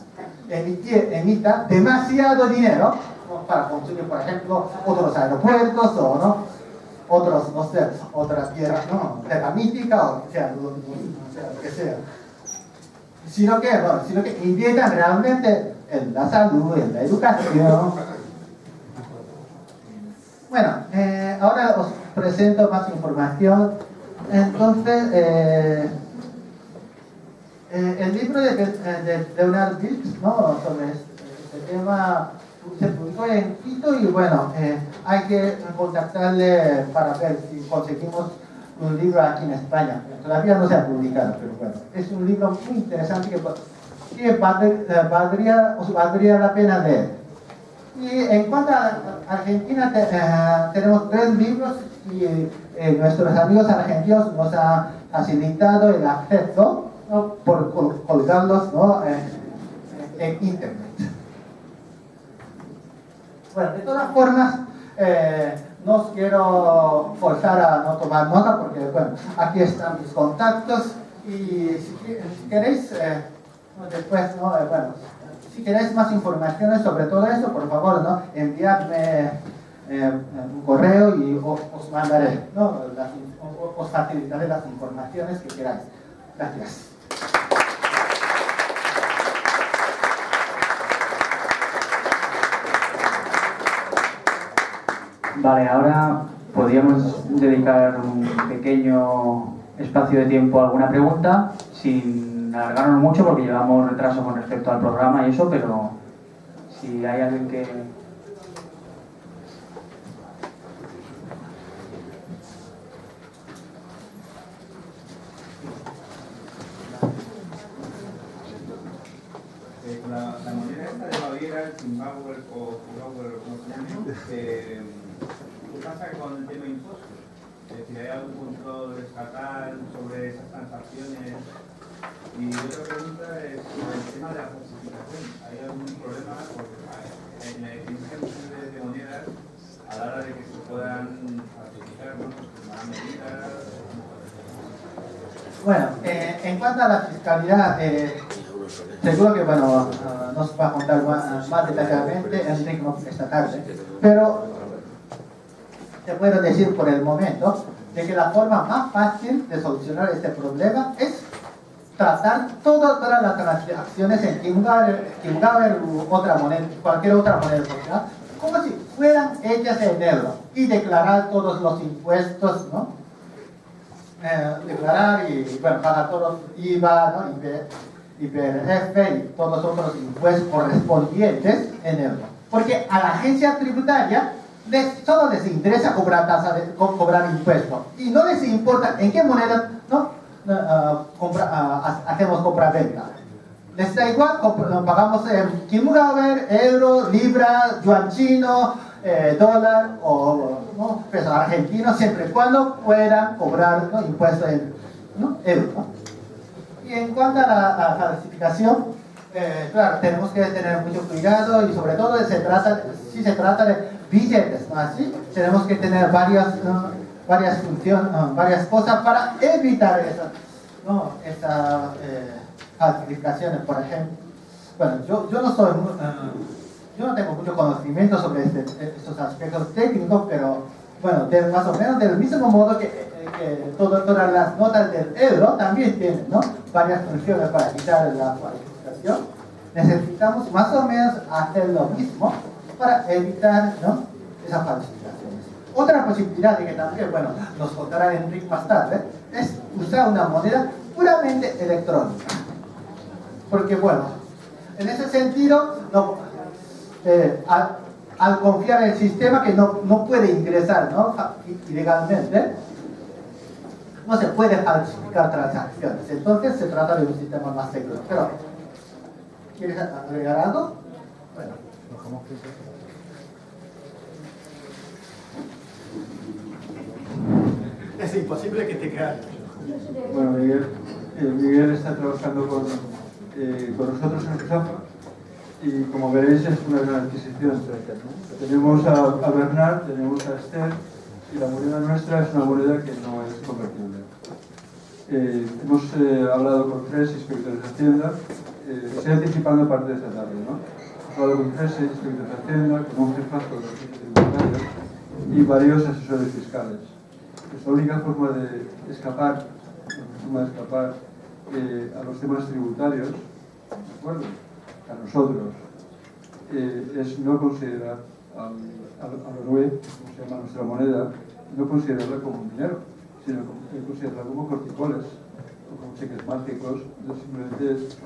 emita demasiado dinero, ¿no?, para construir, por ejemplo, otros aeropuertos o otros, no sé, otra tierra, ¿no?, tierra mítica, o sea, lo que sea. Sino que inviertan realmente en la salud, en la educación. Bueno, ahora os presento más información. Entonces, el libro de Leonard Wilkes, ¿no?, sobre este tema se publicó en Quito y bueno, hay que contactarle para ver si conseguimos un libro aquí en España. Todavía no se ha publicado, pero bueno, es un libro muy interesante que valdría la pena leer. Y en cuanto a Argentina, tenemos 3 libros y nuestros amigos argentinos nos han facilitado el acceso, ¿no?, por colgarlos, ¿no?, en internet. Bueno, de todas formas, no os quiero forzar a no tomar nota porque, bueno, aquí están mis contactos y si queréis, después, ¿no?, bueno, si queréis más informaciones sobre todo eso, por favor, ¿no?, enviadme un correo y os mandaré, ¿no?, os facilitaré las informaciones que queráis. Gracias. Vale, ahora podríamos dedicar un pequeño espacio de tiempo a alguna pregunta, sin alargarnos mucho porque llevamos retraso con respecto al programa y eso, pero si hay alguien que... La moneda esta de Baviera, el Zimbabue o Zimbabue, como se llame, ¿qué pasa con el tema de impuestos? Es decir, ¿hay algún control estatal sobre esas transacciones? Y otra pregunta es sobre el tema de la falsificación. ¿Hay algún problema en la definición de monedas a la hora de que se puedan falsificar, ¿no?, pues tomar medidas? Bueno, en cuanto a la fiscalidad, seguro que, bueno, nos va a contar más detalladamente Enrique esta tarde, pero te puedo decir por el momento de que la forma más fácil de solucionar este problema es tratar todas las transacciones en Zimbabue u otra moneda, cualquier otra moneda social, como si fueran hechas en euro y declarar todos los impuestos, ¿no? Declarar y, bueno, pagar todos IVA, ¿no?, IPRF y todos los otros impuestos correspondientes en euro. Porque a la agencia tributaria solo les interesa cobrar cobrar impuestos y no les importa en qué moneda, ¿no?, hacemos compra-venta. Les da igual, pagamos en Zimbabue, euro, libra, yuan chino, dólar o, ¿no?, peso argentino, siempre y cuando puedan cobrar, ¿no?, impuestos en, ¿no?, euro, ¿no? Y en cuanto a la falsificación, claro, tenemos que tener mucho cuidado y sobre todo si se trata de billetes, ¿no?, así tenemos que tener varias funciones, varias cosas para evitar esas, ¿no?, falsificaciones. Por ejemplo, bueno, yo no tengo mucho conocimiento sobre estos aspectos técnicos, pero bueno, más o menos del mismo modo que todas las notas del euro también tienen, ¿no?, varias funciones para evitar la falsificación. Necesitamos más o menos hacer lo mismo para evitar, ¿no?, esas falsificaciones. Otra posibilidad de que también, bueno, nos contará Enrique más tarde, es usar una moneda puramente electrónica. Porque, bueno, en ese sentido, no, al confiar en el sistema que no puede ingresar, ¿no?, ilegalmente, no se puede falsificar transacciones. Entonces se trata de un sistema más seguro. Pero, ¿quieres agregar algo? Bueno. Es imposible que te creas. Bueno, Miguel está trabajando con nosotros en Zafa y como veréis es una gran adquisición. Tenemos a Bernard, tenemos a Esther y la moneda nuestra es una moneda que no es convertible. Hemos hablado con 3 inspectores de Hacienda, estoy anticipando parte de esta tarde, ¿no? Hemos hablado con 3 inspectores de Hacienda, con un jefazo de los tributarios y varios asesores fiscales. Pues la única forma de escapar a los temas tributarios, ¿de acuerdo? A nosotros, es no considerar a la UE, como se llama nuestra moneda, no considerarla como un dinero, sino considerarla como corticoles o como cheques mágicos. Simplemente es,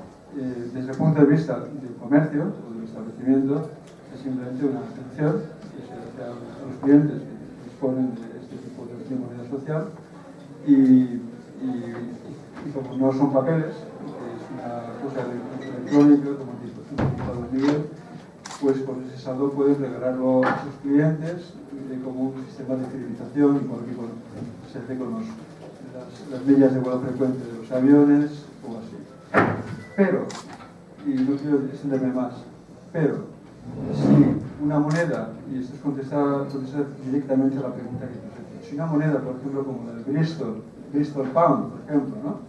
desde el punto de vista del comercio o del establecimiento, es simplemente una atención que se hace a los clientes que disponen de este tipo de moneda social y como no son papeles, que es una cosa electrónica, como ha Miguel, pues con ese saldo pueden regalarlo a sus clientes como un sistema de fidelización, igual que se hace con las millas de vuelo frecuente de los aviones o así. Pero, y no quiero extenderme más, pero si una moneda, y esto es contestar directamente a la pregunta que te he hecho, si una moneda, por ejemplo, como la de Bristol Pound, por ejemplo, ¿no?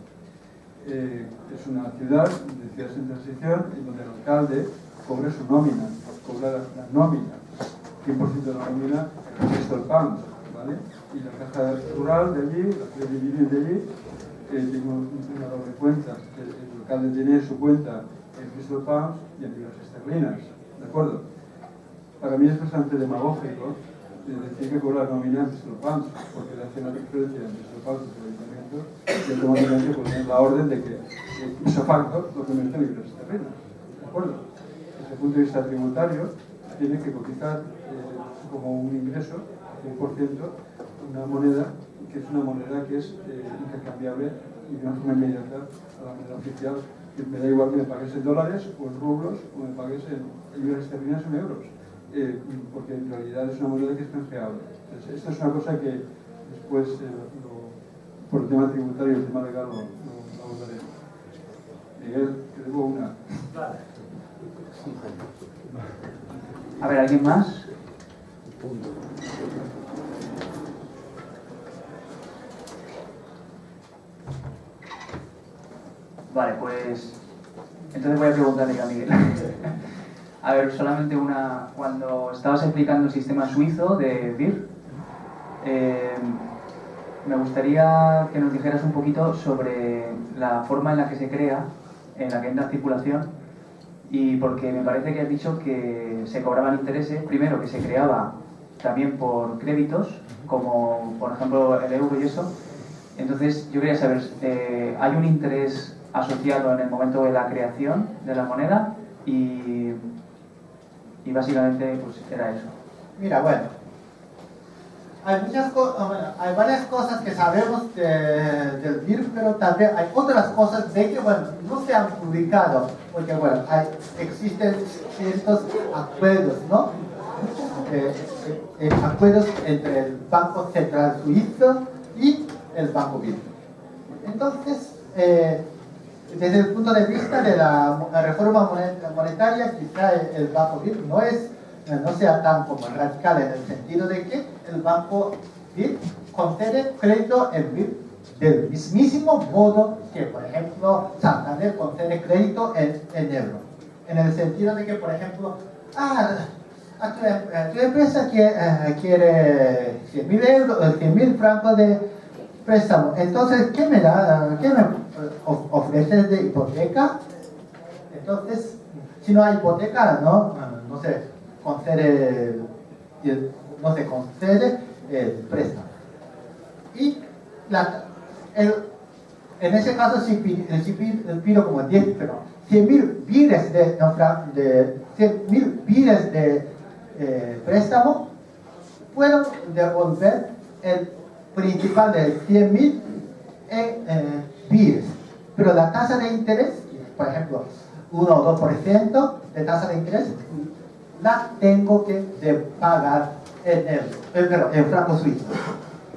Es una ciudad de ciudades en transición en donde el alcalde cobra su nómina, cobra la nómina, 100% de la nómina en Bristol Pound, ¿vale? Y la caja rural de allí, la ciudad de allí, tiene una doble cuenta. El alcalde tiene su cuenta en Bristol Pound y en libras esterlinas, ¿de acuerdo? Para mí es bastante demagógico decir que cobra la nómina en Bristol Pound, porque le hace la diferencia en Bristol Pound y el ayuntamiento y automáticamente poner la orden de que ipso facto lo convierte en libras esterlinas, ¿de acuerdo? Desde el punto de vista tributario, tiene que cotizar como un ingreso, 100%, una moneda que es una moneda que es intercambiable y de una forma inmediata a la moneda oficial. Me da igual que me pagues en dólares o en rublos o me pagues en libras esterlinas o en euros, porque en realidad es una moneda que es canjeable. Entonces, esto es una cosa que después, por el tema tributario y el tema legal, lo abordaré. Miguel, te debo una. A ver, ¿alguien más? Vale, pues entonces voy a preguntarle a Miguel. A ver, solamente una. Cuando estabas explicando el sistema suizo de BIR, me gustaría que nos dijeras un poquito sobre la forma en la que se crea, en la que entra en circulación, y porque me parece que has dicho que se cobraban intereses, primero que se creaba también por créditos, como por ejemplo el euro y eso. Entonces yo quería saber, ¿hay un interés asociado en el momento de la creación de la moneda? Y básicamente pues era eso. Mira, bueno, hay varias cosas que sabemos del BIR, pero también hay otras cosas de que, bueno, no se han publicado, porque, bueno, existen ciertos acuerdos, ¿no? Acuerdos entre el Banco Central Suizo y el Banco BIR. Entonces, desde el punto de vista de la reforma monetaria, quizá el Banco BIR no sea tan como radical en el sentido de que el Banco BIR concede crédito en BIR del mismísimo modo que, por ejemplo, Santander concede crédito en euro. En el sentido de que, por ejemplo, tu empresa quiere 100.000 francos de préstamo. Entonces, ¿qué me ofreces de hipoteca? Entonces, si no hay hipoteca, no se concede el préstamo. Y en ese caso, si pido como 100.000 billetes de préstamo, puedo devolver el principal de 100.000 BIES. Pero la tasa de interés, por ejemplo, 1 o 2% de tasa de interés, la tengo que pagar en francos suizos.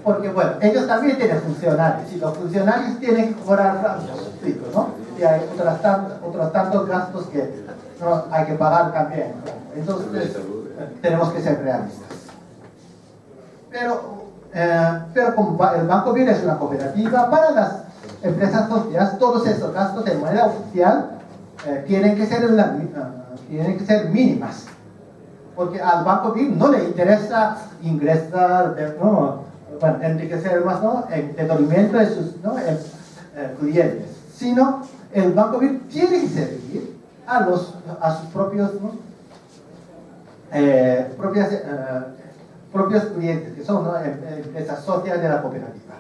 Porque bueno, ellos también tienen funcionarios y los funcionarios tienen que cobrar francos suizos, ¿no? Y hay otros tantos gastos que no, hay que pagar también, ¿no? Entonces tenemos que ser realistas. Pero como el Banco BIES es una cooperativa, para las empresas socias todos esos gastos de moneda oficial tienen que ser mínimas. Porque al Banco BIES no le interesa ingresar, enriquecer más, ¿no?, en detrimento de sus clientes, sino el Banco BIES tiene que servir a sus propios, ¿no?, propios clientes, que son, ¿no?, empresas socias de la cooperativa.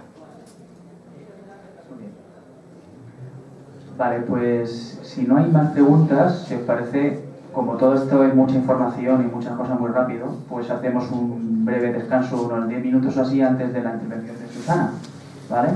Vale, pues si no hay más preguntas, si os parece, como todo esto es mucha información y muchas cosas muy rápido, pues hacemos un breve descanso, unos 10 minutos o así, antes de la intervención de Susana, ¿vale?